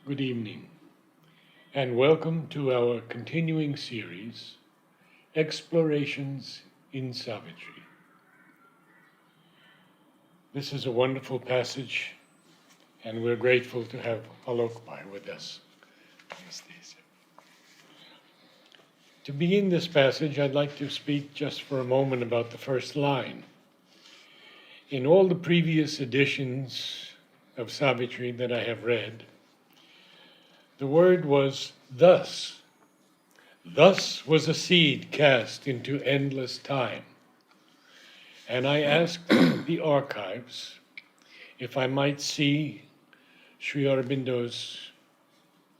Good evening, and welcome to our continuing series, Explorations in Savitri. This is a wonderful passage, and we're grateful to have Alok with us. To begin this passage, I'd like to speak just for a moment about the first line. In all the previous editions of Savitri that I have read, the word was thus. Thus was a seed cast into endless time. And I asked the archives if I might see Sri Aurobindo's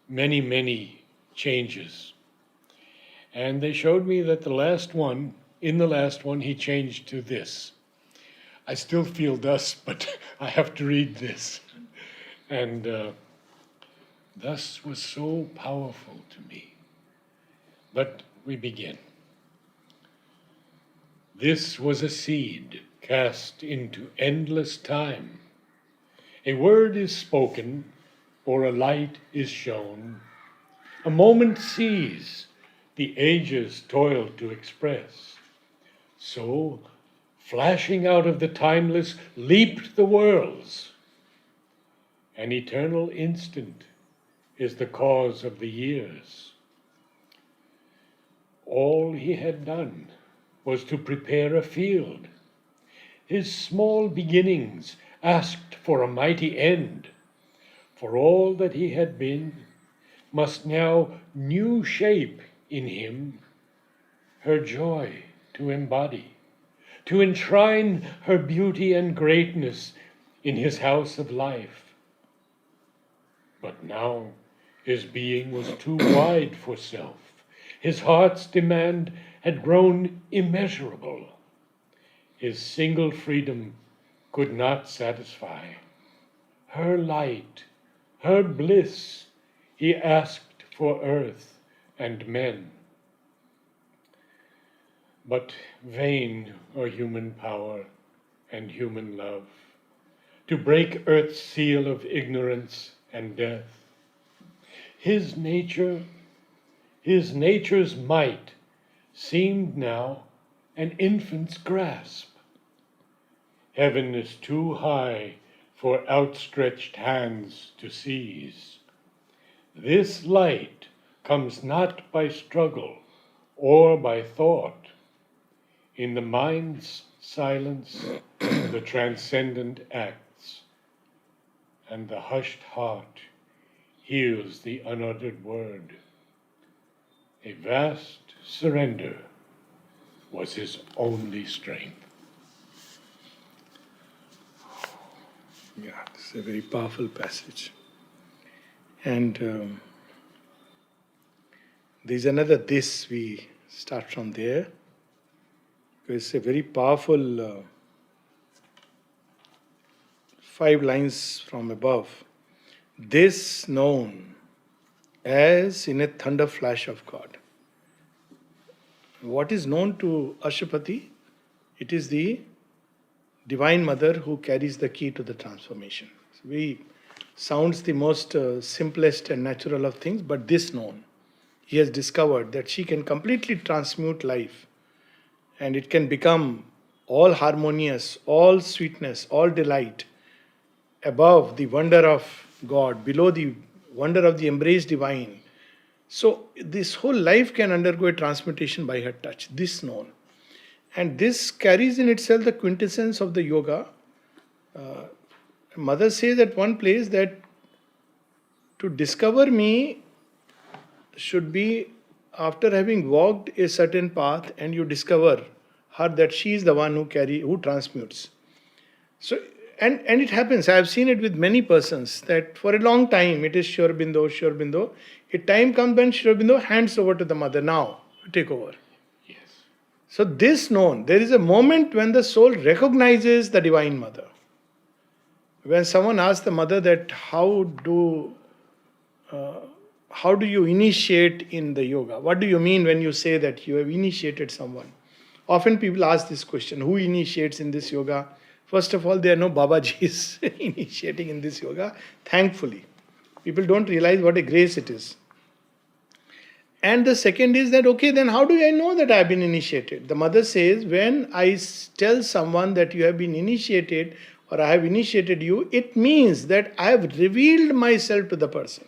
many changes. And they showed me that in the last one, he changed to this. I still feel thus, but I have to read this. And thus was so powerful to me. But we begin. This was a seed cast into endless time. A word is spoken, or a light is shown. A moment sees, the ages toil to express. So, flashing out of the timeless, leaped the worlds. An eternal instant is the cause of the years. All he had done was to prepare a field. His small beginnings asked for a mighty end, for all that he had been must now new shape in him her joy to embody, to enshrine her beauty and greatness in his house of life. But now his being was too wide for self. His heart's demand had grown immeasurable. His single freedom could not satisfy. Her light, her bliss, he asked for earth and men. But vain are human power and human love to break earth's seal of ignorance and death. His nature's might seemed now an infant's grasp. Heaven is too high for outstretched hands to seize. This light comes not by struggle or by thought. In the mind's silence, the transcendent acts, and the hushed heart hears the unuttered word. A vast surrender was his only strength. Yeah, it's a very powerful passage. And there's another this, we start from there. It's a very powerful 5 lines from above. This known as in a thunder flash of God. What is known to Ashapati? It is the Divine Mother who carries the key to the transformation. Sounds the most simplest and natural of things, but this known. He has discovered that she can completely transmute life and it can become all harmonious, all sweetness, all delight, above the wonder of God, below the wonder of the embrace divine. So this whole life can undergo a transmutation by her touch, this known. And this carries in itself the quintessence of the yoga. Mother says at one place that to discover me should be after having walked a certain path and you discover her that she is the one who transmutes. So and it happens. I have seen it with many persons that for a long time it is Sri Aurobindo. A time comes when Sri Aurobindo hands over to the mother. Now you take over. Yes. So this known, there is a moment when the soul recognizes the Divine Mother. When someone asks the mother that how do you initiate in the yoga? What do you mean when you say that you have initiated someone? Often people ask this question, who initiates in this yoga? First of all, there are no Babajis initiating in this yoga, thankfully. People don't realize what a grace it is. And the second is that, okay, then how do I know that I have been initiated? The mother says, when I tell someone that you have been initiated or I have initiated you, it means that I have revealed myself to the person.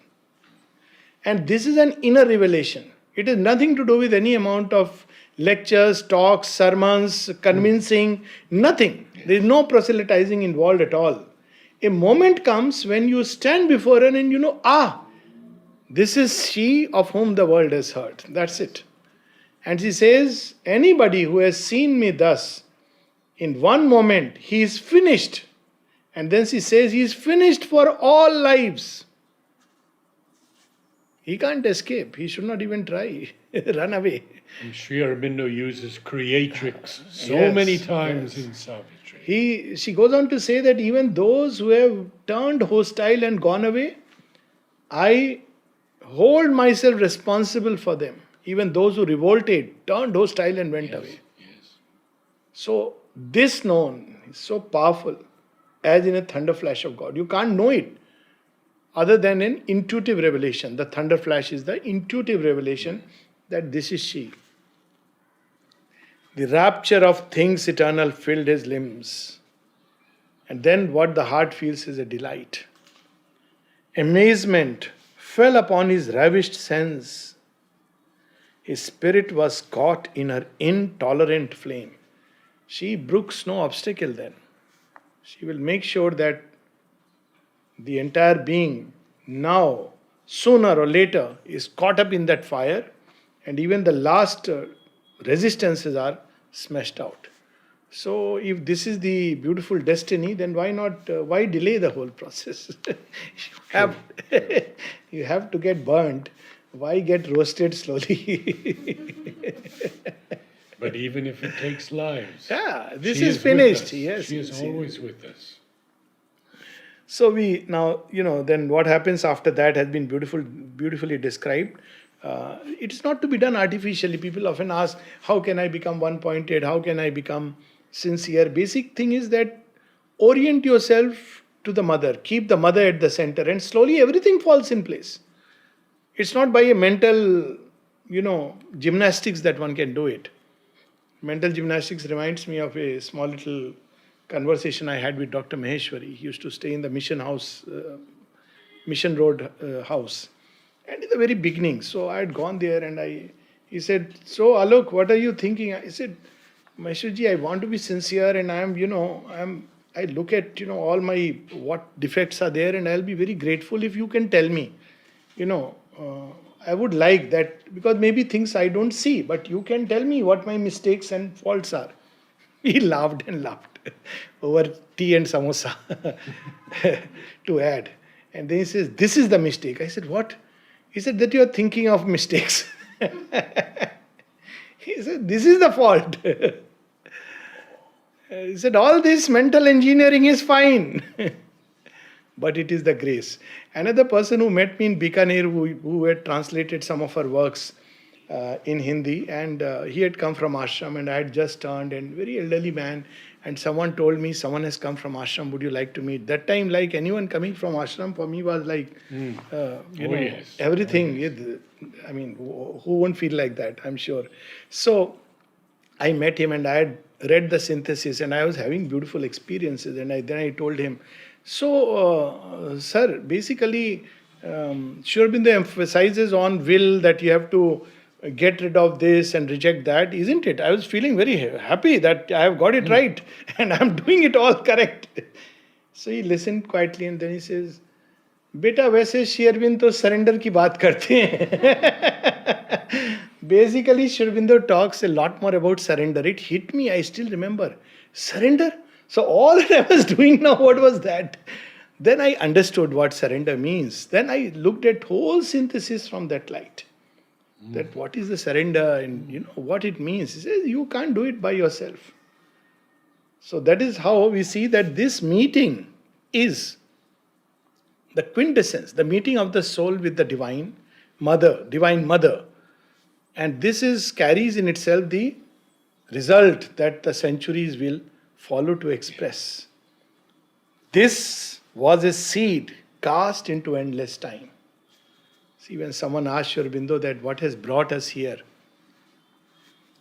And this is an inner revelation. It has nothing to do with any amount of lectures, talks, sermons, convincing, nothing. There is no proselytizing involved at all. A moment comes when you stand before her and you know, this is she of whom the world has heard. That's it. And she says, anybody who has seen me thus, in one moment, he is finished. And then she says, he is finished for all lives. He can't escape. He should not even try. Run away. And Sri Aurobindo uses creatrix so Yes, many times yes. in Savitri. She goes on to say that even those who have turned hostile and gone away, I hold myself responsible for them. Even those who revolted, turned hostile and went away. Yes. So this known is so powerful as in a thunder flash of God. You can't know it other than an intuitive revelation. The thunder flash is the intuitive revelation that this is she. The rapture of things eternal filled his limbs. And then what the heart feels is a delight. Amazement fell upon his ravished sense. His spirit was caught in her intolerant flame. She brooks no obstacle then. She will make sure that the entire being now, sooner or later, is caught up in that fire, and even the last resistances are smashed out. So if this is the beautiful destiny, then why not, why delay the whole process? You have to get burnt. Why get roasted slowly? But even if it takes lives, this she is with finished. us. Yes, she is always with us. So we now, then what happens after that has been beautifully described. It is not to be done artificially. People often ask, how can I become one-pointed? How can I become sincere? Basic thing is that orient yourself to the mother. Keep the mother at the center and slowly everything falls in place. It's not by a mental, gymnastics that one can do it. Mental gymnastics reminds me of a small little conversation I had with Dr. Maheshwari. He used to stay in the Mission House, Mission Road house. And in the very beginning, so I had gone there and he said, so Alok, what are you thinking? I said, Maheshwarji, I want to be sincere and I look at, all my, what defects are there and I'll be very grateful if you can tell me, I would like that, because maybe things I don't see, but you can tell me what my mistakes and faults are. He laughed and laughed over tea and samosa to add. And then he says, this is the mistake. I said, what? He said, that you are thinking of mistakes. He said, this is the fault. He said, all this mental engineering is fine. But it is the grace. Another person who met me in Bikaner, who had translated some of her works in Hindi, and he had come from ashram, and I had just turned, and very elderly man, and someone told me, someone has come from ashram, would you like to meet? That time, like anyone coming from ashram, for me was like, Yes. everything. Yes. I mean, who won't feel like that, I'm sure. So I met him and I had read the synthesis and I was having beautiful experiences, and then I told him, so, sir, basically, Sri Aurobindo emphasizes on will, that you have to get rid of this and reject that, isn't it? I was feeling very happy that I have got it right and I'm doing it all correct. So he listened quietly and then he says, Beta, वैसे Sri Aurobindo तो surrender की बात करते हैं. Basically, Sri Aurobindo talks a lot more about surrender. It hit me, I still remember. Surrender? So all that I was doing now, what was that? Then I understood what surrender means. Then I looked at whole synthesis from that light. That what is the surrender and what it means. He says, you can't do it by yourself. So that is how we see that this meeting is the quintessence, the meeting of the soul with the divine mother. And this carries in itself the result that the centuries will follow to express. This was a seed cast into endless time. See, when someone asks Sri Aurobindo that what has brought us here,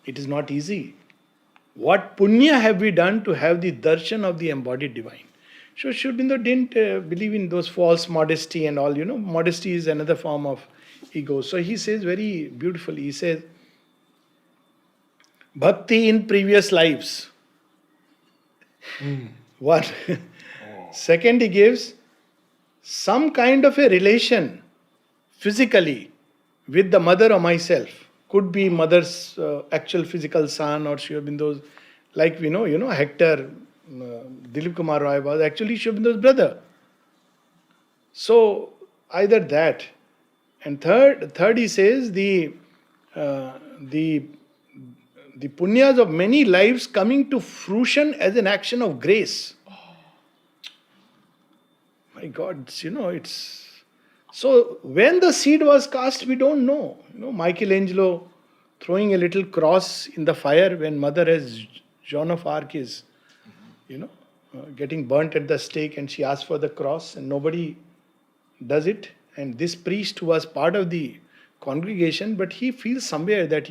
it is not easy. What punya have we done to have the darshan of the embodied divine? So Sri Aurobindo didn't believe in those false modesty and all. Modesty is another form of ego. So he says very beautifully, he says, bhakti in previous lives. One. Second, he gives some kind of a relation physically with the mother or myself. Could be mother's actual physical son or Sri Aurobindo's, like we know, Hector, Dilip Kumar Roy was actually Sri Aurobindo's brother. So either that, and third he says the punyas of many lives coming to fruition as an action of grace. My God, it's... So when the seed was cast, we don't know. Michelangelo throwing a little cross in the fire when mother as Joan of Arc is, getting burnt at the stake, and she asks for the cross and nobody does it. And this priest who was part of the congregation, but he feels somewhere that,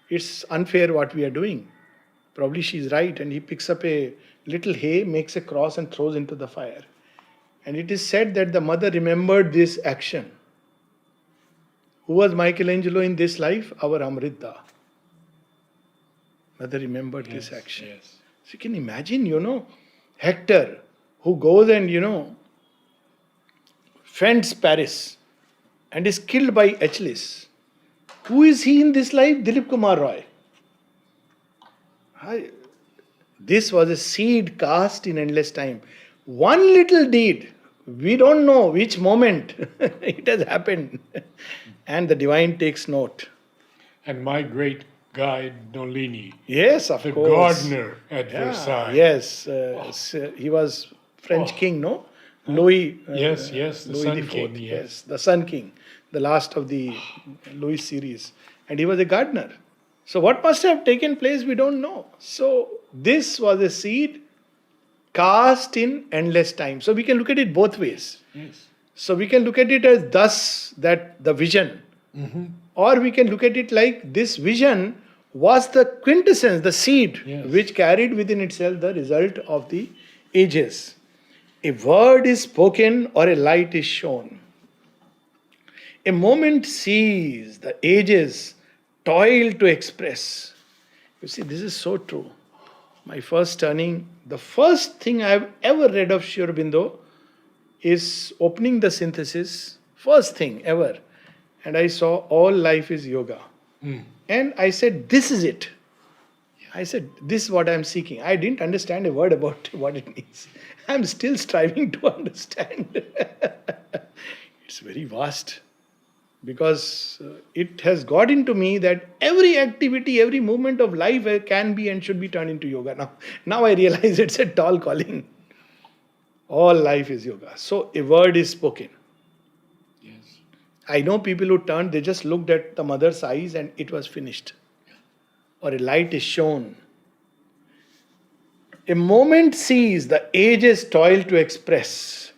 it's unfair what we are doing. Probably she's right, and he picks up a little hay, makes a cross and throws into the fire. And it is said that the mother remembered this action. Who was Michelangelo in this life? Our Amrita. Mother remembered this action. Yes. So you can imagine, Hector, who goes and, fends Paris and is killed by Achilles. Who is he in this life? Dilip Kumar Roy. This was a seed cast in endless time. One little deed, we don't know which moment it has happened. And the divine takes note. And my great guide, Nolini. Yes, of the course. gardener at Versailles. Yes, he was French king, no? Louis. Yes, the Louis Sun IV, King. yes, the Sun King, the last of the Louis series. And he was a gardener. So what must have taken place, we don't know. So this was a seed cast in endless time. So we can look at it both ways. Yes. So we can look at it as thus, that the vision. Or we can look at it like this vision was the quintessence, the seed, which carried within itself the result of the ages. A word is spoken or a light is shown. A moment sees, the ages toil to express. You see, this is so true. My first turning, the first thing I have ever read of Sri Aurobindo is opening the synthesis, first thing ever. And I saw all life is yoga. And I said, this is it. I said, this is what I am seeking. I didn't understand a word about what it means. I'm still striving to understand. It's very vast. Because it has got into me that every activity, every movement of life can be and should be turned into yoga. Now I realize it's a tall calling. All life is yoga. So a word is spoken. Yes. I know people who turned, they just looked at the mother's eyes and it was finished. Or a light is shown. A moment sees, the ages toil to express.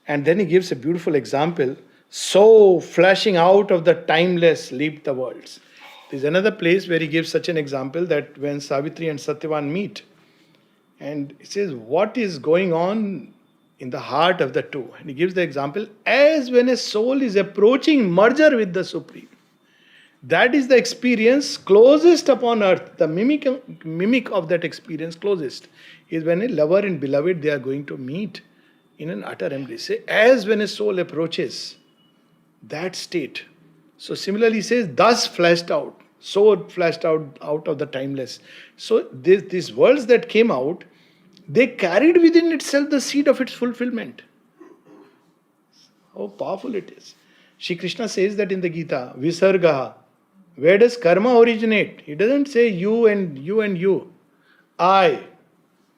And then he gives a beautiful example. So flashing out of the timeless leap the worlds. There's another place where he gives such an example that when Savitri and Satyavan meet, and he says, what is going on in the heart of the two? And he gives the example, as when a soul is approaching merger with the Supreme. That is the experience closest upon earth. The mimic of that experience closest is when a lover and beloved, they are going to meet in an utter embrace. As when a soul approaches that state. So similarly he says, thus flashed out, so flashed out of the timeless. So these worlds that came out, they carried within itself the seed of its fulfillment. How powerful it is. Shri Krishna says that in the Gita, Visargaha. Where does karma originate? He doesn't say you and you and you. I.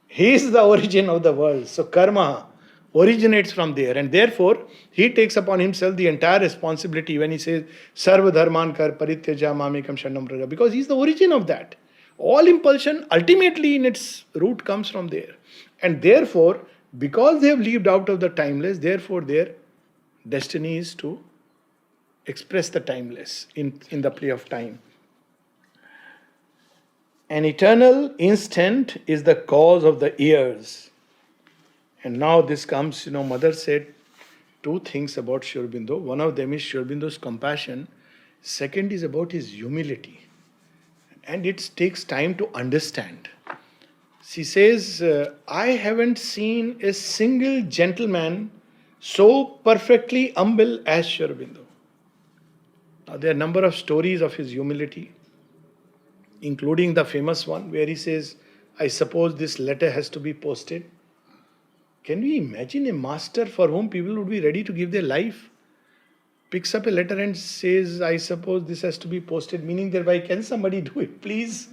He is the origin of the world. So karma originates from there, and therefore he takes upon himself the entire responsibility when he says sarva dharman kar parityaja mamekam sharnam praja, because he is the origin of that. All impulsion ultimately in its root comes from there, and therefore because they have lived out of the timeless, therefore their destiny is to express the timeless in the play of time. An eternal instant is the cause of the years. And now this comes, Mother said two things about Sri Aurobindo. One of them is Sri Aurobindo's compassion. Second is about his humility. And it takes time to understand. She says, I haven't seen a single gentleman so perfectly humble as Sri Aurobindo. Now, there are a number of stories of his humility, including the famous one where he says, I suppose this letter has to be posted. Can we imagine a master for whom people would be ready to give their life? Picks up a letter and says, I suppose this has to be posted, meaning thereby, can somebody do it, please?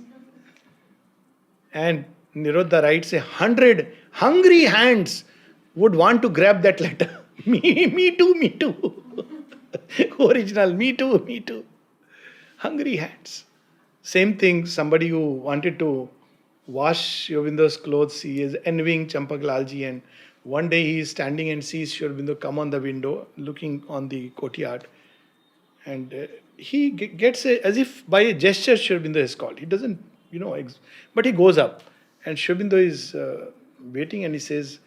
And Nirodha writes, 100 hungry hands would want to grab that letter. me too. Original, me too. Hungry hands. Same thing, somebody who wanted to wash Sri Aurobindo's clothes, he is envying Champak Lalji, and one day he is standing and sees Sri Aurobindo come on the window, looking on the courtyard, and he gets as if by a gesture Sri Aurobindo is called. He doesn't, but he goes up, and Sri Aurobindo is waiting, and he says,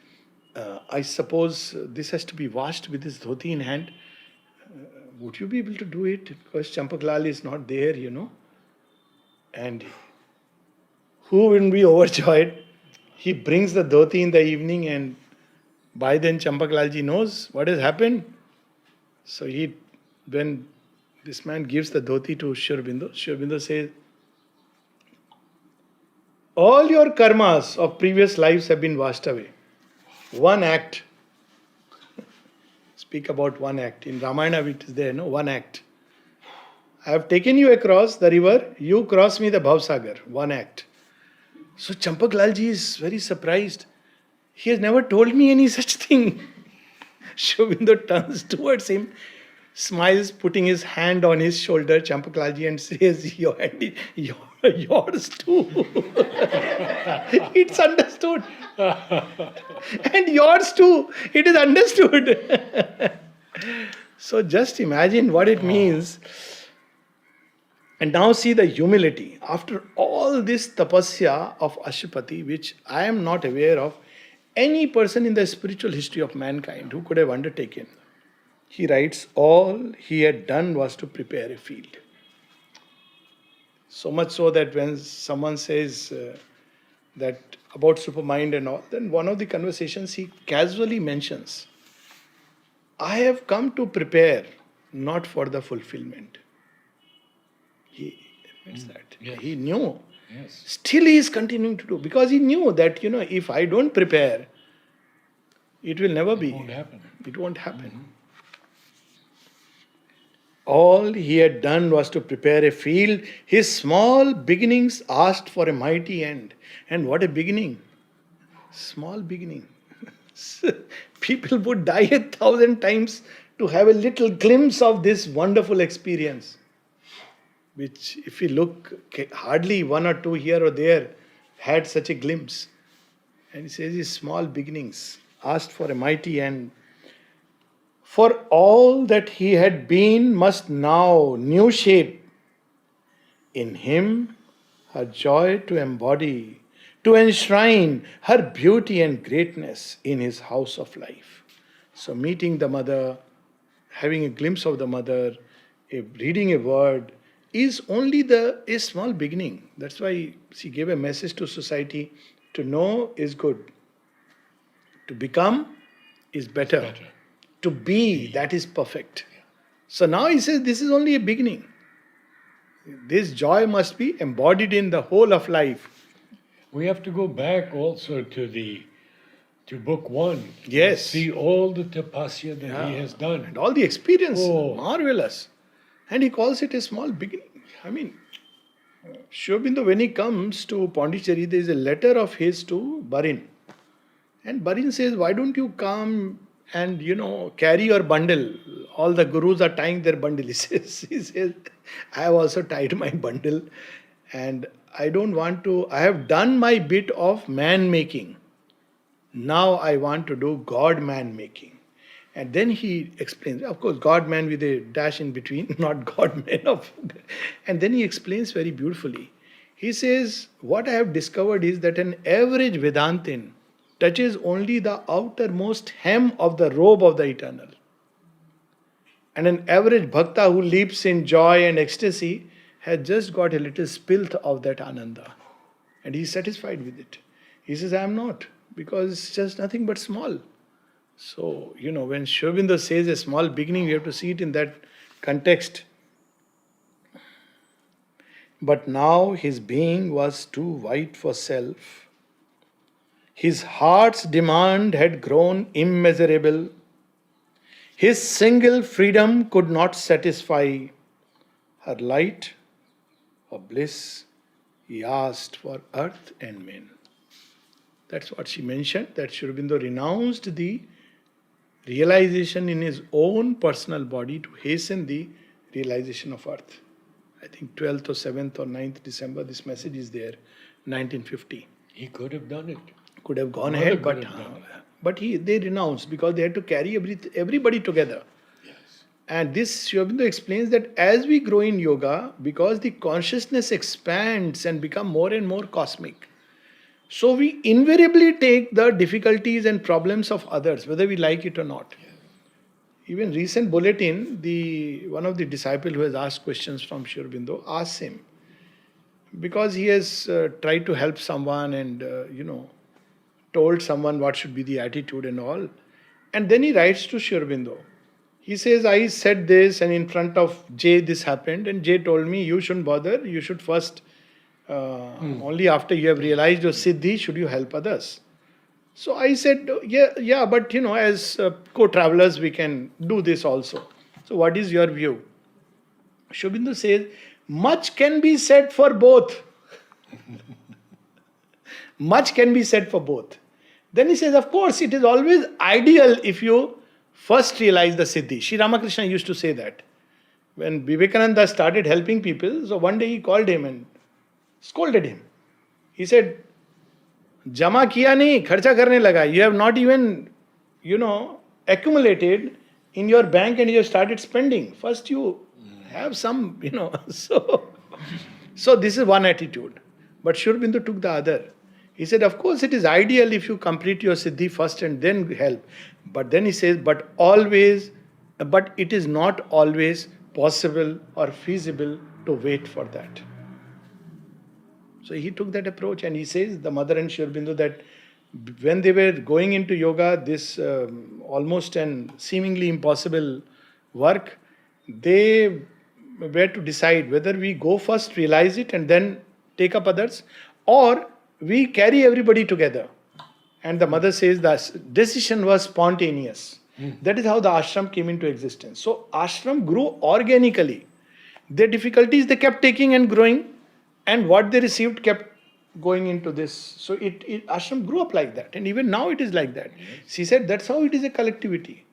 I suppose this has to be washed with his dhoti in hand. Would you be able to do it? Because Champak Lal is not there, And who will be overjoyed? He brings the dhoti in the evening, and by then Champak Lalji knows what has happened. So when this man gives the dhoti to Sri Aurobindo says, all your karmas of previous lives have been washed away. One act. Speak about one act. In Ramayana it is there, one act. I have taken you across the river, you cross me the Bhavsagar. One act. So Champak Lalji is very surprised. He has never told me any such thing. Sri Aurobindo turns towards him, smiles, putting his hand on his shoulder, Champak Lalji, and says, yours too. It's understood. And yours too. It is understood. So just imagine what it means. And now see the humility. After all this tapasya of Ashupati, which I am not aware of any person in the spiritual history of mankind who could have undertaken, he writes, all he had done was to prepare a field. So much so that when someone says that about supermind and all, then one of the conversations he casually mentions, I have come to prepare, not for the fulfillment. He admits that. Yes. He knew. Yes. Still he is continuing to do. Because he knew that, if I don't prepare, it will never be. It won't happen. It won't happen. All he had done was to prepare a field. His small beginnings asked for a mighty end. And what a beginning. Small beginning. People would die 1,000 times to have a little glimpse of this wonderful experience. Which, if we look, hardly one or two here or there had such a glimpse. And he says his small beginnings asked for a mighty end. For all that he had been must now new shape. In him, her joy to embody, to enshrine her beauty and greatness in his house of life. So meeting the mother, having a glimpse of the mother, reading a word, is only a small beginning. That's why she gave a message to society. To know is good. To become is better. To be, that is perfect. So now he says this is only a beginning. This joy must be embodied in the whole of life. We have to go back also to book 1. Yes. See all the tapasya that he has done. And all the experience. Marvelous. And he calls it a small beginning. I mean, Sri Aurobindo, when he comes to Pondicherry, there is a letter of his to Barin. And Barin says, why don't you come and, carry your bundle? All the gurus are tying their bundle. He says, I have also tied my bundle. And I have done my bit of man making. Now I want to do God man making. And then he explains, of course, God man with a dash in between, not God man of. And then he explains very beautifully. He says, what I have discovered is that an average Vedantin touches only the outermost hem of the robe of the eternal. And an average bhakta who leaps in joy and ecstasy has just got a little spilth of that ananda. And he's satisfied with it. He says, I am not, because it's just nothing but small. So, when Sri Aurobindo says a small beginning, we have to see it in that context. But now his being was too wide for self. His heart's demand had grown immeasurable. His single freedom could not satisfy. Her light, her bliss, he asked for earth and men. That's what she mentioned, that Sri Aurobindo renounced the realization in his own personal body to hasten the realization of earth. I think 12th or 7th or 9th December, this message is there, 1950. He could have done it. Could have gone Mother ahead, could have done it. but they renounced because they had to carry everybody together. Yes. And this Sri Aurobindo explains that as we grow in yoga, because the consciousness expands and become more and more cosmic, so we invariably take the difficulties and problems of others, whether we like it or not. Yes. Even recent bulletin, one of the disciples who has asked questions from Sri Aurobindo asks him, because he has tried to help someone and told someone what should be the attitude and all. And then he writes to Sri Aurobindo. He says, I said this and in front of Jay this happened, and Jay told me you shouldn't bother, you should first, only after you have realized your siddhi, should you help others. So I said, yeah, but as co-travelers we can do this also. So what is your view? Sri Aurobindo says, much can be said for both. Much can be said for both. Then he says, of course, it is always ideal if you first realize the siddhi. Sri Ramakrishna used to say that. When Vivekananda started helping people, so one day he called him and scolded him. He said, Jama kiya nahi, kharcha karne laga. You have not even, accumulated in your bank and you have started spending. First you have some, So this is one attitude. But Sri Aurobindo took the other. He said, of course it is ideal if you complete your siddhi first and then help. But then he says, but it is not always possible or feasible to wait for that. So he took that approach, and he says, the mother and Sri Aurobindo, that when they were going into yoga, this almost and seemingly impossible work, they were to decide whether we go first, realize it, and then take up others, or we carry everybody together. And the mother says the decision was spontaneous. That is how the ashram came into existence. So ashram grew organically. Their difficulties they kept taking and growing, and what they received kept going into this. So ashram grew up like that, and even now it is like that. She said that's how it is a collectivity.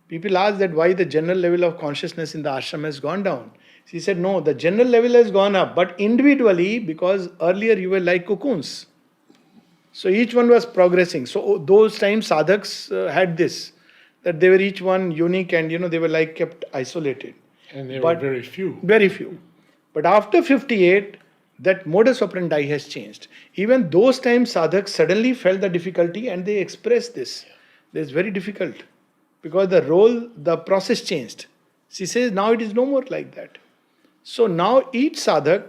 People ask that why the general level of consciousness in the ashram has gone down. She said no, the general level has gone up, but individually, because earlier you were like cocoons. So each one was progressing. So those times sadhaks had this, that they were each one unique and they were like kept isolated. And there were very few. Very few. But after 58, that modus operandi has changed. Even those times sadhaks suddenly felt the difficulty and they expressed this. This is very difficult because the process changed. She says now it is no more like that. So now each sadhak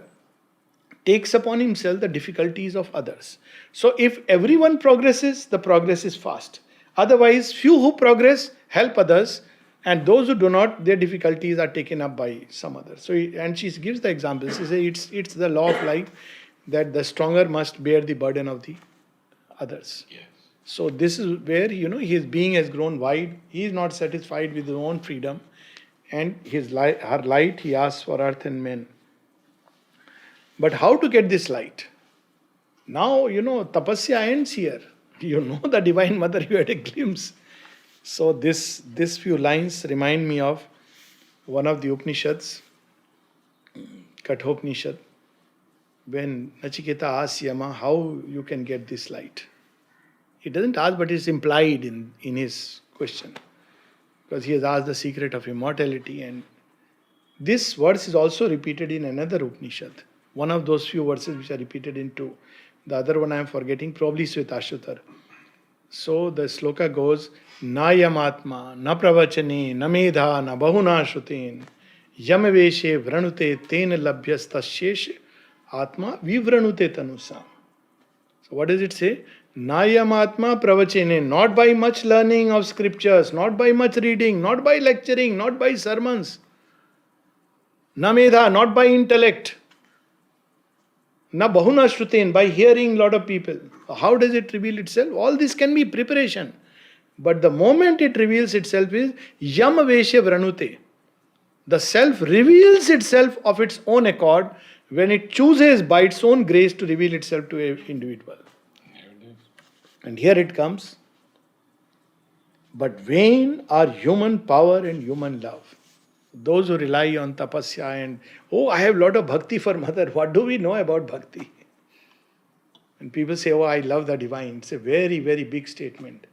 takes upon himself the difficulties of others. So if everyone progresses, the progress is fast. Otherwise, few who progress help others, and those who do not, their difficulties are taken up by some others. So, and she gives the example. She says it's the law of life that the stronger must bear the burden of the others. Yes. So this is where his being has grown wide. He is not satisfied with his own freedom, and her light he asks for earth and men. But how to get this light? Now, tapasya ends here. The Divine Mother, you had a glimpse. So this few lines remind me of one of the Upanishads, Kathopanishad, when Nachiketa asks Yama how you can get this light. He doesn't ask, but it's implied in his question. because he has asked the secret of immortality. And this verse is also repeated in another Upanishad. One of those few verses which are repeated in two. The other one I am forgetting, probably Svetashvatar. So the sloka goes, Na yamatma, na pravachane, na medha, na bahuna shrutin, yamaveshe vranute ten labhyas tashesh atma vivranute tanusam. So what does it say? Nayamatma pravachene, not by much learning of scriptures, not by much reading, not by lecturing, not by sermons. Namedha, not by intellect. Na bahuna shrutin, by hearing lot of people. How does it reveal itself? All this can be preparation. But the moment it reveals itself is yamavesha vranute. The self reveals itself of its own accord when it chooses by its own grace to reveal itself to an individual. And here it comes. But vain are human power and human love. Those who rely on tapasya and, oh, I have a lot of bhakti for mother. What do we know about bhakti? And people say, oh, I love the divine. It's a very, very big statement.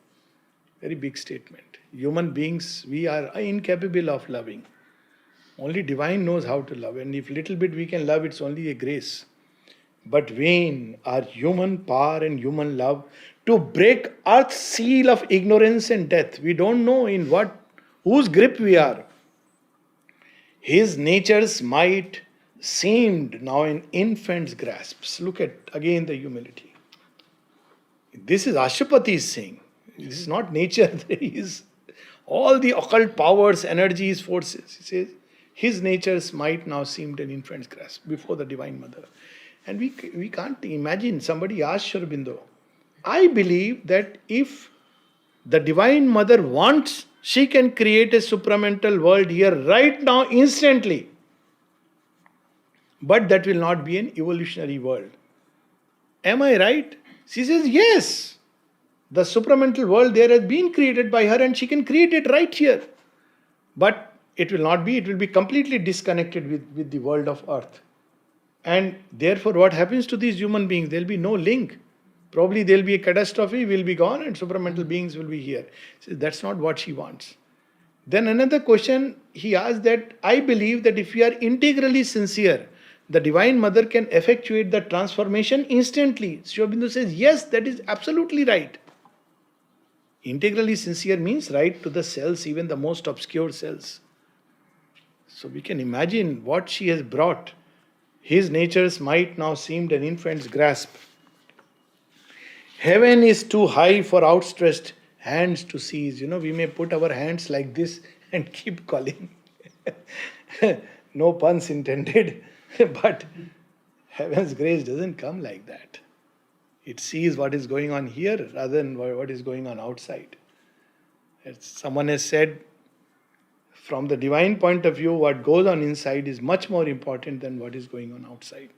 Very big statement. Human beings, we are incapable of loving. Only divine knows how to love. And if little bit we can love, it's only a grace. But vain are human power and human love to break earth's seal of ignorance and death. We don't know in whose grip we are. His nature's might seemed now in infant's grasps. Look at again the humility. This is Ashupati is saying. This is not nature. There is all the occult powers, energies, forces. He says, his nature's might now seemed an infant's grasp before the Divine Mother. And we can't imagine. Somebody asked Sri Aurobindo, I believe that if the Divine Mother wants, she can create a supramental world here right now, instantly. But that will not be an evolutionary world. Am I right? She says, yes. The supramental world there has been created by her and she can create it right here. But it will not be, it will be completely disconnected with the world of earth. And therefore what happens to these human beings? There will be no link. Probably there will be a catastrophe, will be gone and supramental beings will be here. So that's not what she wants. Then another question he asked that, I believe that if we are integrally sincere, the Divine Mother can effectuate the transformation instantly. Sri Aurobindo says, yes, that is absolutely right. Integrally sincere means right to the cells, even the most obscure cells. So we can imagine what she has brought. His nature's might now seemed an infant's grasp. Heaven is too high for outstretched hands to seize. We may put our hands like this and keep calling. No puns intended. But heaven's grace doesn't come like that. It sees what is going on here rather than what is going on outside. As someone has said, from the divine point of view, what goes on inside is much more important than what is going on outside.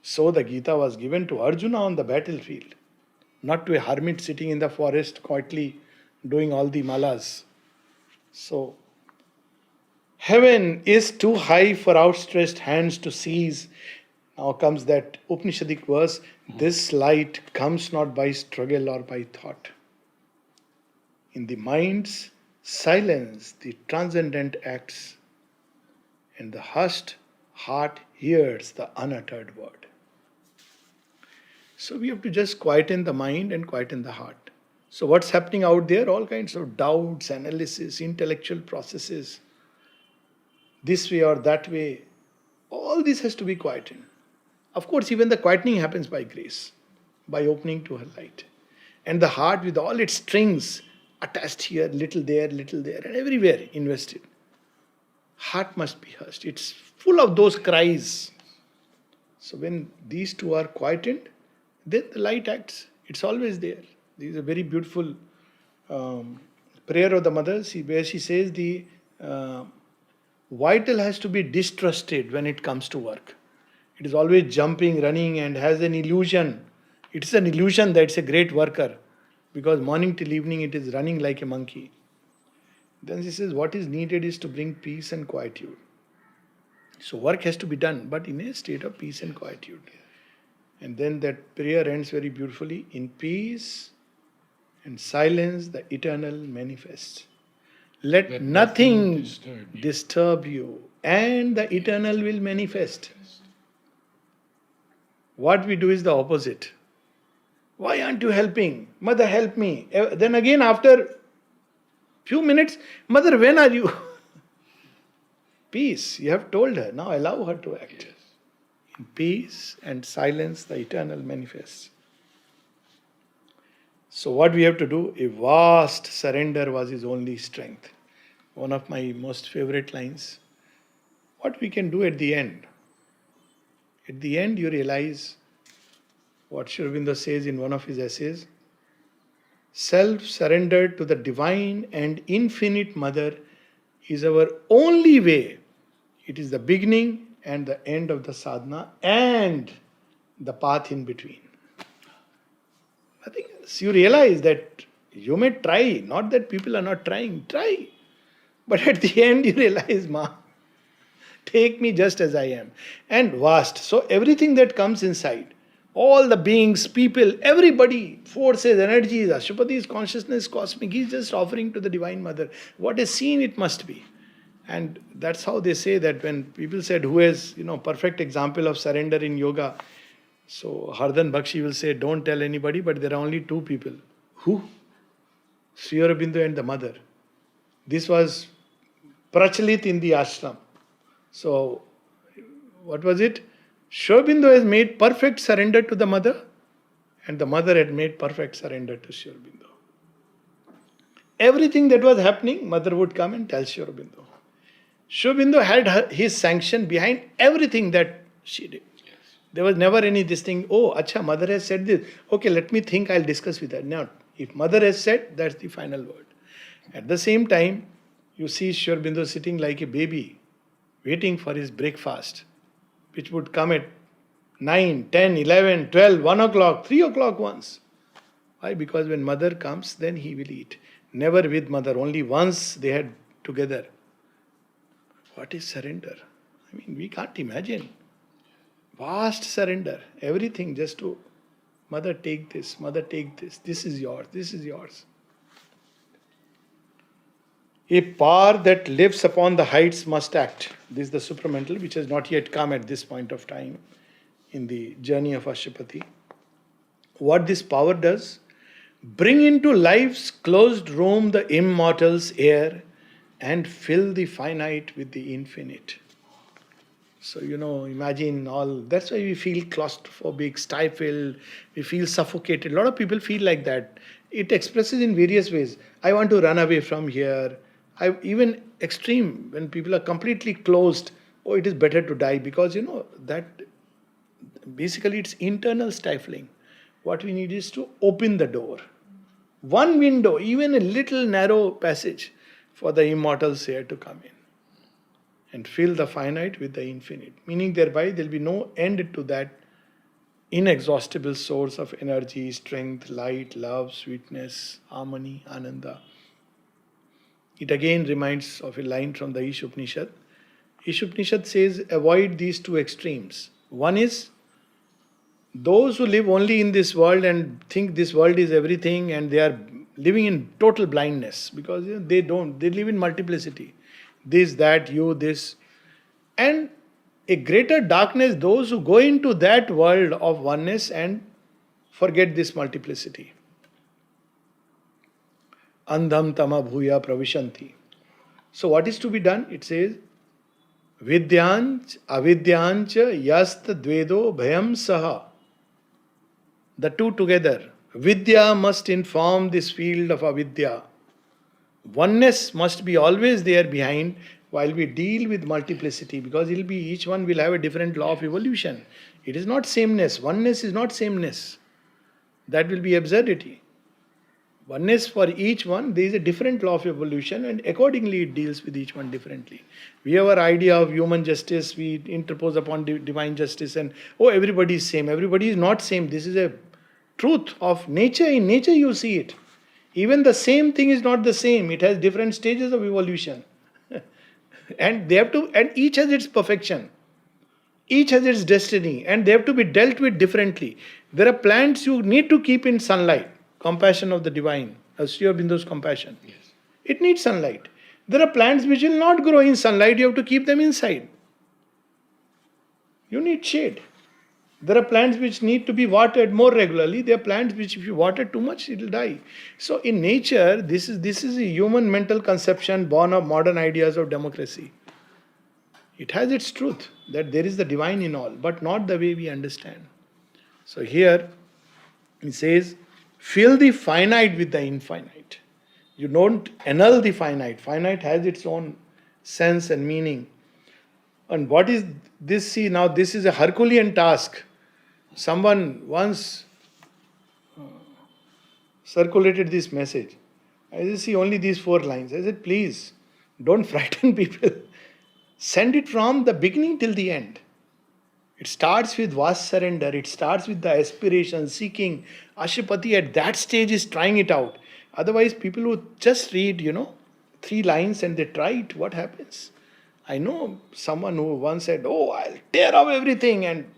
So the Gita was given to Arjuna on the battlefield, not to a hermit sitting in the forest quietly doing all the malas. So, heaven is too high for outstretched hands to seize. Now comes that Upanishadic verse, this light comes not by struggle or by thought. In the mind's silence, the transcendent acts, and the hushed heart hears the unuttered word. So we have to just quieten the mind and quieten the heart. So what's happening out there? All kinds of doubts, analysis, intellectual processes, this way or that way. All this has to be quietened. Of course, even the quietening happens by grace, by opening to her light. And the heart with all its strings attached here, little there, and everywhere invested. Heart must be hushed. It's full of those cries. So when these two are quietened, then the light acts. It's always there. This is a very beautiful prayer of the mother, where she says the vital has to be distrusted when it comes to work. It is always jumping, running, and has an illusion. It's an illusion that it's a great worker, because morning till evening it is running like a monkey. Then she says what is needed is to bring peace and quietude. So work has to be done, but in a state of peace and quietude. And then that prayer ends very beautifully. In peace and silence the eternal manifests. Let nothing nothing disturb you. disturb you, and the eternal will manifest. What we do is the opposite. Why aren't you helping? Mother, help me. Then again, after few minutes, Mother, when are you? Peace. You have told her. Now allow her to act. Yes. In peace and silence, the eternal manifests. So, what we have to do? A vast surrender was his only strength. One of my most favorite lines. What we can do at the end? At the end, you realize what Sri Aurobindo says in one of his essays: self surrendered to the divine and infinite Mother is our only way. It is the beginning and the end of the sadhana and the path in between. Nothing else. You realize that you may try, not that people are not trying, try. But at the end, you realize, Ma, take me just as I am. And vast. So everything that comes inside, all the beings, people, everybody, forces, energies, Ashupati's consciousness, cosmic, he's just offering to the Divine Mother. What is seen, it must be. And that's how they say that when people said, who is, perfect example of surrender in yoga? So Hardhan Bakshi will say, don't tell anybody, but there are only two people. Who? Sri Aurobindo and the mother. This was prachalit in the ashram. So, what was it? Sri Aurobindo has made perfect surrender to the mother, and the mother had made perfect surrender to Sri Aurobindo. Everything that was happening, mother would come and tell Sri Aurobindo. Sri Aurobindo had his sanction behind everything that she did. Yes. There was never any this thing, oh, acha, mother has said this. Okay, let me think, I'll discuss with her. No, if mother has said, that's the final word. At the same time, you see Sri Aurobindo sitting like a baby, waiting for his breakfast, which would come at 9, 10, 11, 12, 1 o'clock, 3 o'clock once. Why? Because when mother comes, then he will eat. Never with mother, only once they had together. What is surrender? I mean, we can't imagine. Vast surrender. Everything just to, mother take this, this is yours, this is yours. A power that lives upon the heights must act. This is the supramental, which has not yet come at this point of time in the journey of Ashupati. What this power does? Bring into life's closed room the immortal's air and fill the finite with the infinite. So, imagine all, that's why we feel claustrophobic, stifled, we feel suffocated. A lot of people feel like that. It expresses in various ways. I want to run away from here. Even extreme, when people are completely closed, oh, it is better to die, because that basically it's internal stifling. What we need is to open the door. One window, even a little narrow passage for the immortals here to come in and fill the finite with the infinite. Meaning thereby there will be no end to that inexhaustible source of energy, strength, light, love, sweetness, harmony, ananda. It again reminds of a line from the Ishupanishad. Ishupanishad says, avoid these two extremes. One is those who live only in this world and think this world is everything, and they are living in total blindness, because they live in multiplicity. This, that, you, this. And a greater darkness, those who go into that world of oneness and forget this multiplicity. Andham tama bhuya pravishanti. So what is to be done? It says, Vidyanch avidyancha yast dvedo bhayam saha. The two together. Vidya must inform this field of avidya. Oneness must be always there behind while we deal with multiplicity, because each one will have a different law of evolution. It is not sameness. Oneness is not sameness. That will be absurdity. Oneness, for each one, there is a different law of evolution, and accordingly it deals with each one differently. We have our idea of human justice, we interpose upon divine justice, and everybody is same. Everybody is not same. This is a truth of nature. In nature you see it. Even the same thing is not the same. It has different stages of evolution. And each has its perfection. Each has its destiny, and they have to be dealt with differently. There are plants you need to keep in sunlight. Compassion of the divine, Sri Aurobindo's compassion. Yes. It needs sunlight. There are plants which will not grow in sunlight, you have to keep them inside. You need shade. There are plants which need to be watered more regularly. There are plants which, if you water too much, it will die. So in nature, this is a human mental conception born of modern ideas of democracy. It has its truth that there is the divine in all, but not the way we understand. So here he says, fill the finite with the infinite. You don't annul the finite. Finite has its own sense and meaning. And what is this? See, now this is a Herculean task. Someone once circulated this message. I said, see only these 4 lines. I said, please, don't frighten people. Send it from the beginning till the end. It starts with vast surrender. It starts with the aspiration, seeking. Ashupati at that stage is trying it out. Otherwise, people who just read, 3 lines and they try it, what happens? I know someone who once said, oh, I'll tear up everything. And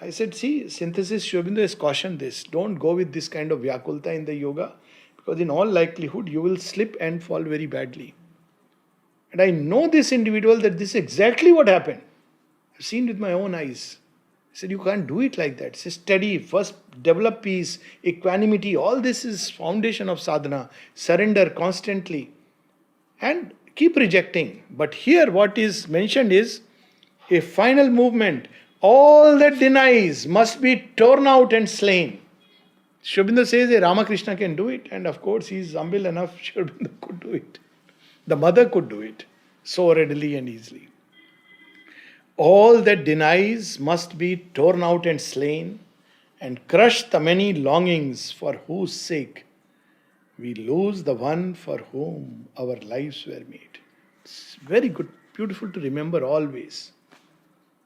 I said, see, synthesis Sri Aurobindo has cautioned this. Don't go with this kind of vyakulta in the yoga, because in all likelihood, you will slip and fall very badly. And I know this individual that this is exactly what happened. I've seen with my own eyes. He said, you can't do it like that. Say, study, first develop peace, equanimity. All this is foundation of sadhana. Surrender constantly. And keep rejecting. But here what is mentioned is a final movement. All that denies must be torn out and slain. Sri Aurobindo says Ramakrishna can do it, and of course he is humble enough, Sri Aurobindo could do it. The mother could do it so readily and easily. All that denies must be torn out and slain, and crush the many longings for whose sake we lose the one for whom our lives were made. It's very good, beautiful to remember always.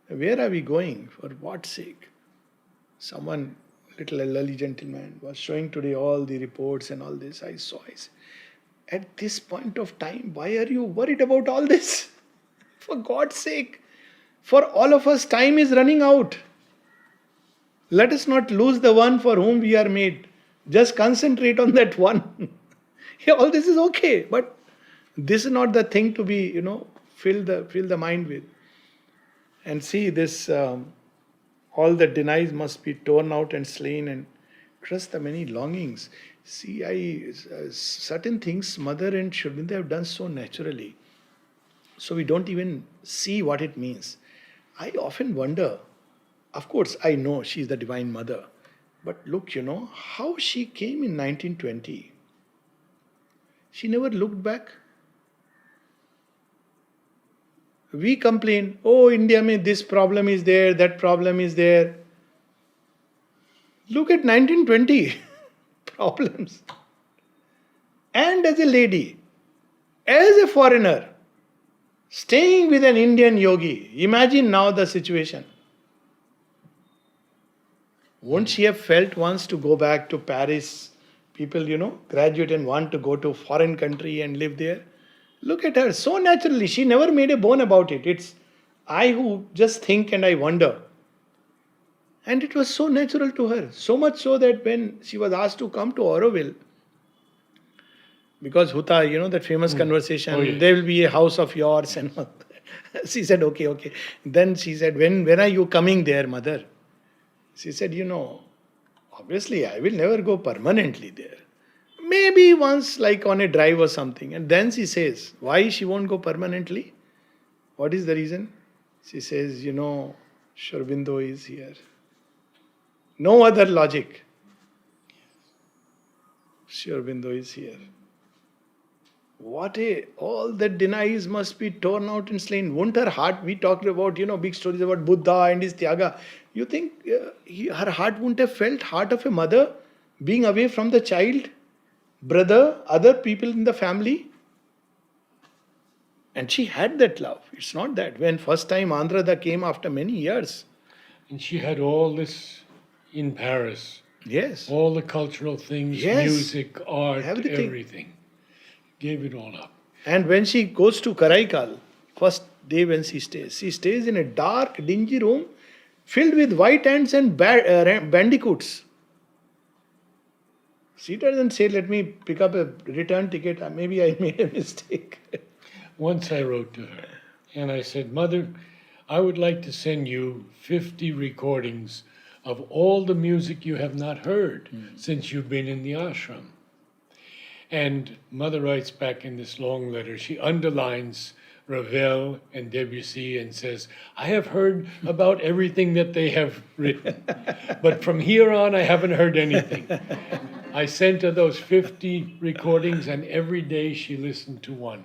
Where are we going? For what sake? Someone, little elderly gentleman, was showing today all the reports and all this. I said, at this point of time, why are you worried about all this? For God's sake. For all of us, time is running out. Let us not lose the one for whom we are made. Just concentrate on that one. Yeah, all this is okay, but this is not the thing to be, fill the mind with. And see this, all that denies must be torn out and slain, and crush the many longings. See, certain things Mother and Sri Aurobindo have done so naturally. So we don't even see what it means. I often wonder, of course I know she is the Divine Mother, but look, how she came in 1920. She never looked back. We complain, oh, India mein this problem is there, that problem is there. Look at 1920 problems. And as a lady, as a foreigner, staying with an Indian yogi, imagine now the situation. Won't she have felt once to go back to Paris? People, graduate and want to go to foreign country and live there. Look at her, so naturally. She never made a bone about it. It's I who just think and I wonder. And it was so natural to her. So much so that when she was asked to come to Auroville, because Huta, that famous conversation, Oh, yes. there will be a house of yours and all that. She said, okay. Then she said, when are you coming there, mother? She said, obviously I will never go permanently there. Maybe once like on a drive or something. And then she says, why she won't go permanently? What is the reason? She says, Sri Aurobindo is here. No other logic. Sri Aurobindo is here. All that denies must be torn out and slain. Won't her heart, we talked about, big stories about Buddha and his Tyaga. You think her heart wouldn't have felt heart of a mother being away from the child, brother, other people in the family? And she had that love. It's not that. When first time Andhra came after many years. And she had all this in Paris. Yes. All the cultural things, Yes. music, art, Everything. everything. Gave it all up. And when she goes to Karaikal, first day when she stays in a dark, dingy room filled with white ants and bandicoots. She doesn't say, let me pick up a return ticket. Maybe I made a mistake. Once I wrote to her and I said, Mother, I would like to send you 50 recordings of all the music you have not heard since you've been in the ashram. And Mother writes back in this long letter, she underlines Ravel and Debussy and says, I have heard about everything that they have written, but from here on I haven't heard anything. I sent her those 50 recordings and every day she listened to one.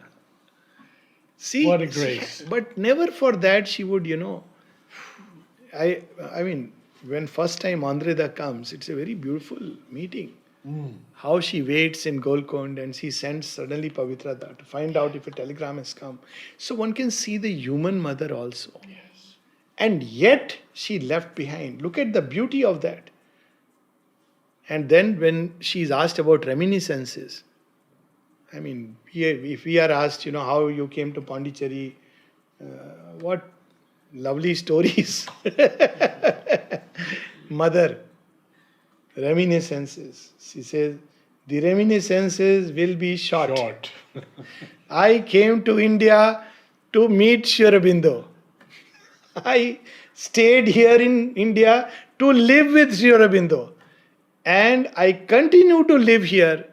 See, What a grace. But never for that she would, I mean, when first time Andreda comes, it's a very beautiful meeting. How she waits in Golconda and she sends suddenly Pavitrada to find out if a telegram has come. So one can see the human mother also. Yes. And yet she left behind. Look at the beauty of that. And then when she is asked about reminiscences, I mean, if we are asked, how you came to Pondicherry, what lovely stories. Mother, reminiscences. She says, the reminiscences will be short. I came to India to meet Sri Aurobindo. I stayed here in India to live with Sri Aurobindo. And I continue to live here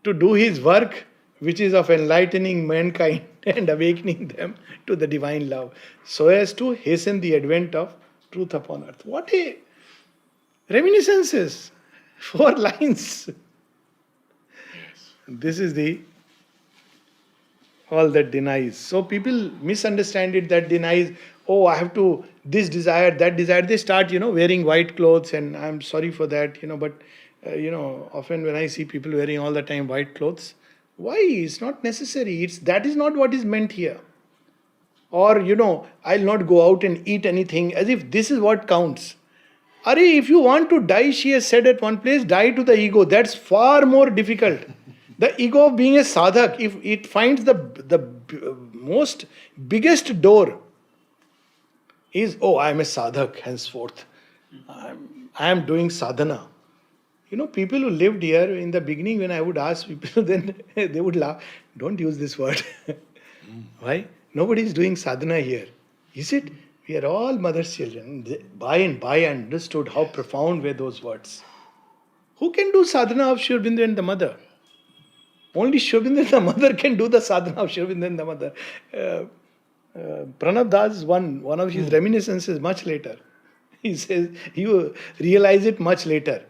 to do his work, which is of enlightening mankind and awakening them to the divine love, so as to hasten the advent of truth upon earth. What a reminiscences! 4 lines. Yes. This is the all that denies. So people misunderstand it, that denies, oh, I have to, this desire, that desire. They start, wearing white clothes, and I'm sorry for that, but, often when I see people wearing all the time white clothes, why? It's not necessary. That is not what is meant here. Or, I'll not go out and eat anything, as if this is what counts. Are, if you want to die, she has said at one place, die to the ego. That's far more difficult. The ego of being a sadhak, if it finds the most biggest door, is, oh, I am a sadhak henceforth. I am doing sadhana. People who lived here in the beginning, when I would ask people, then they would laugh. Don't use this word. Why? Nobody is doing sadhana here. Is it? We are all mother's children. By and by I understood how profound were those words. Who can do sadhana of Sri Aurobindo and the mother? Only Sri Aurobindo and the mother can do the sadhana of Sri Aurobindo and the mother. Pranab Das, one of his reminiscences much later. He says, you realize it much later.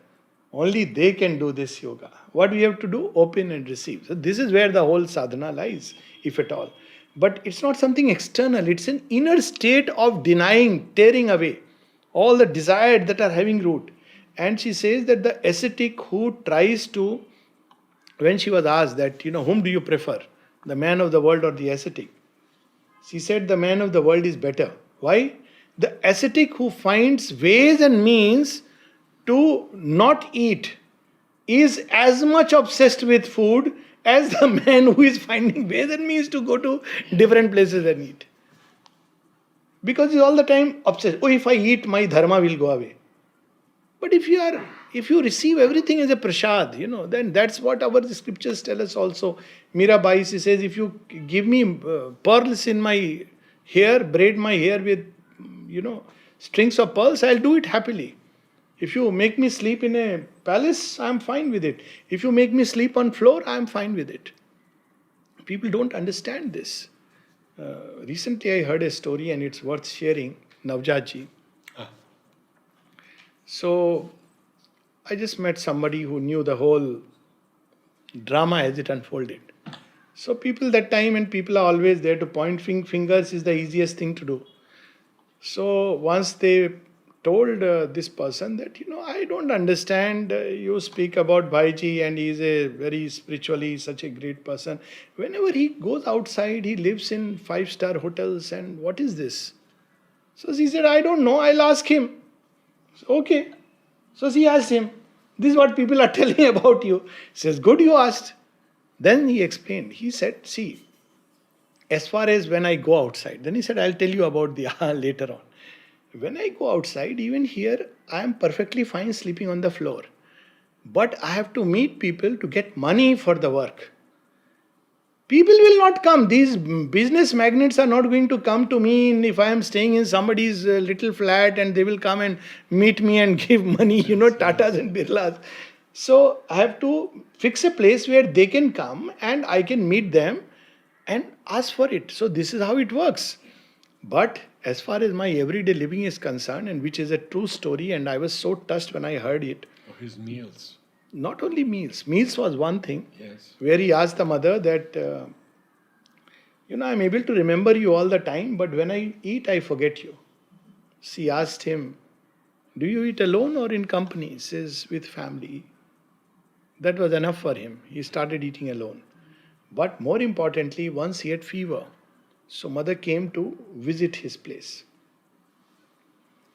Only they can do this yoga. What we have to do? Open and receive. So this is where the whole sadhana lies, if at all. But it's not something external. It's an inner state of denying, tearing away all the desires that are having root. And she says that the ascetic who tries to, when she was asked that, whom do you prefer? The man of the world or the ascetic? She said the man of the world is better. Why? The ascetic who finds ways and means to not eat is as much obsessed with food as the man who is finding ways and means to go to different places and eat. Because he's all the time obsessed. Oh, if I eat, my dharma will go away. But if you receive everything as a prasad, then that's what our scriptures tell us also. Mirabai, she says, if you give me pearls in my hair, braid my hair with, strings of pearls, I'll do it happily. If you make me sleep in a palace, I'm fine with it. If you make me sleep on floor, I'm fine with it. People don't understand this. Recently I heard a story and it's worth sharing. Navjatji. So I just met somebody who knew the whole drama as it unfolded. So people that time, and people are always there to point fingers, is the easiest thing to do. So once they told this person that, I don't understand, you speak about Bhaiji and he is a very spiritually such a great person. Whenever he goes outside, he lives in 5-star hotels, and what is this? So she said, I don't know, I'll ask him. Okay. So she asked him, this is what people are telling about you. He says, good, you asked. Then he explained. He said, see, as far as when I go outside, then he said, I'll tell you about the later on. When I go outside, even here, I am perfectly fine sleeping on the floor. But I have to meet people to get money for the work. People will not come. These business magnates are not going to come to me if I am staying in somebody's little flat, and they will come and meet me and give money, Tatas and Birlas. So I have to fix a place where they can come and I can meet them and ask for it. So this is how it works. But as far as my everyday living is concerned, and which is a true story, and I was so touched when I heard it. Or his meals. Not only meals. Meals was one thing. Yes. Where he asked the mother that, I'm able to remember you all the time, but when I eat, I forget you. She asked him, do you eat alone or in company? He says, with family. That was enough for him. He started eating alone. But more importantly, once he had fever. So mother came to visit his place.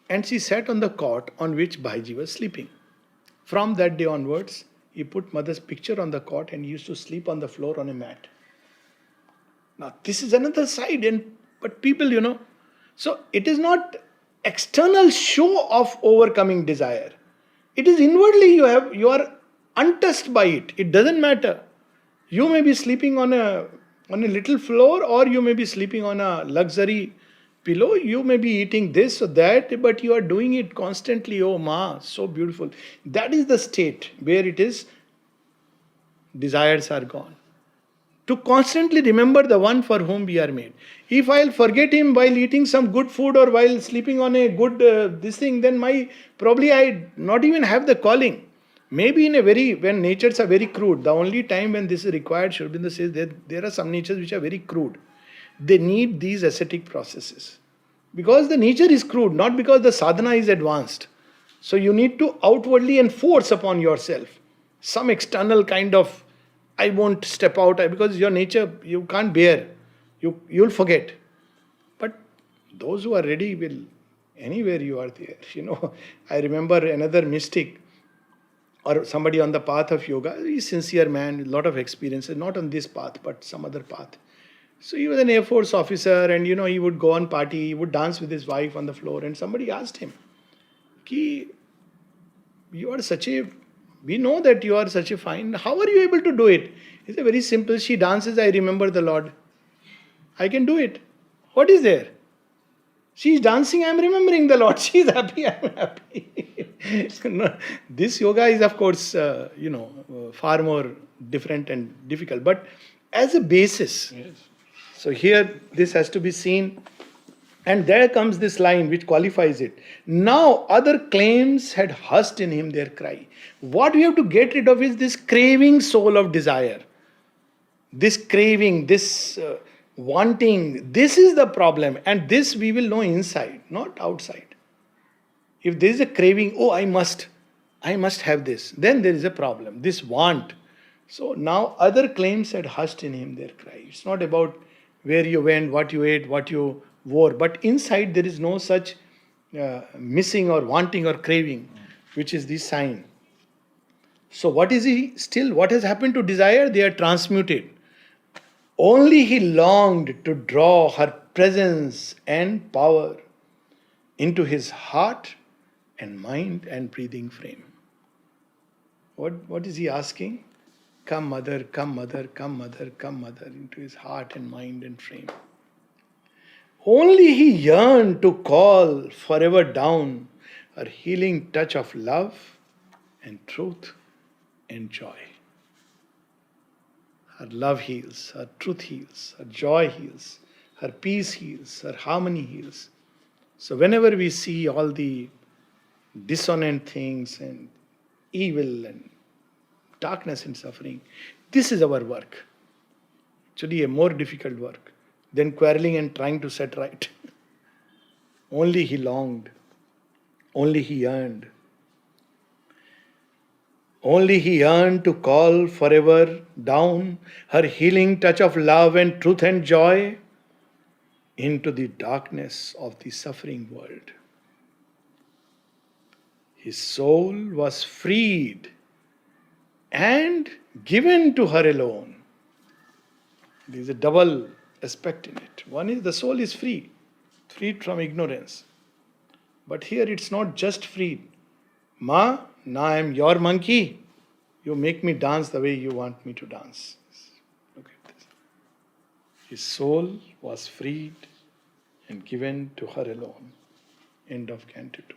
And she sat on the cot on which Bhaiji was sleeping. From that day onwards, he put mother's picture on the cot and used to sleep on the floor on a mat. Now, this is another side, but people, so it is not external show of overcoming desire. It is inwardly you are untouched by it. It doesn't matter. You may be sleeping on a little floor, or you may be sleeping on a luxury pillow. You may be eating this or that, but you are doing it constantly. Oh, Ma, so beautiful. That is the state where it is desires are gone. To constantly remember the one for whom we are made. If I'll forget him while eating some good food or while sleeping on a good this thing, then probably I not even have the calling. Maybe when natures are very crude, the only time when this is required, Sri Aurobindo says that there are some natures which are very crude. They need these ascetic processes. Because the nature is crude, not because the sadhana is advanced. So you need to outwardly enforce upon yourself some external kind of, I won't step out, because your nature, you can't bear. You'll forget. But those who are ready will, anywhere you are there. I remember another mystic, or somebody on the path of yoga, a sincere man with a lot of experiences, not on this path, but some other path. So he was an Air Force officer, and he would go on party, he would dance with his wife on the floor, and somebody asked him, we know that you are such a fine, how are you able to do it? He said, very simple, she dances, I remember the Lord. I can do it. What is there? She is dancing, I am remembering the Lord. She is happy, I am happy. No, this yoga is, of course, far more different and difficult. But as a basis, Yes. So here this has to be seen. And there comes this line which qualifies it. Now other claims had hushed in him their cry. What we have to get rid of is this craving soul of desire. This craving, this wanting, this is the problem. And this we will know inside, not outside. If there is a craving, I must have this, then there is a problem. This want. So now other claims had hushed in him their cry. It's not about where you went, what you ate, what you wore. But inside there is no such missing or wanting or craving, which is the sign. So what has happened to desire? They are transmuted. Only he longed to draw her presence and power into his heart and mind and breathing frame. What is he asking? Come mother, come mother, come mother, come mother, into his heart and mind and frame. Only he yearned to call forever down her healing touch of love and truth and joy. Her love heals, her truth heals, her joy heals, her peace heals, her harmony heals. So whenever we see all the dissonant things and evil and darkness and suffering, this is our work. Actually a more difficult work than quarreling and trying to set right. Only he longed, only he yearned. Only he yearned to call forever down her healing touch of love and truth and joy into the darkness of the suffering world. His soul was freed and given to her alone. There is a double aspect in it. One is the soul is free, freed from ignorance. But here it's not just freed. Ma, now I am your monkey. You make me dance the way you want me to dance. Look at this. His soul was freed and given to her alone. End of Canto 2.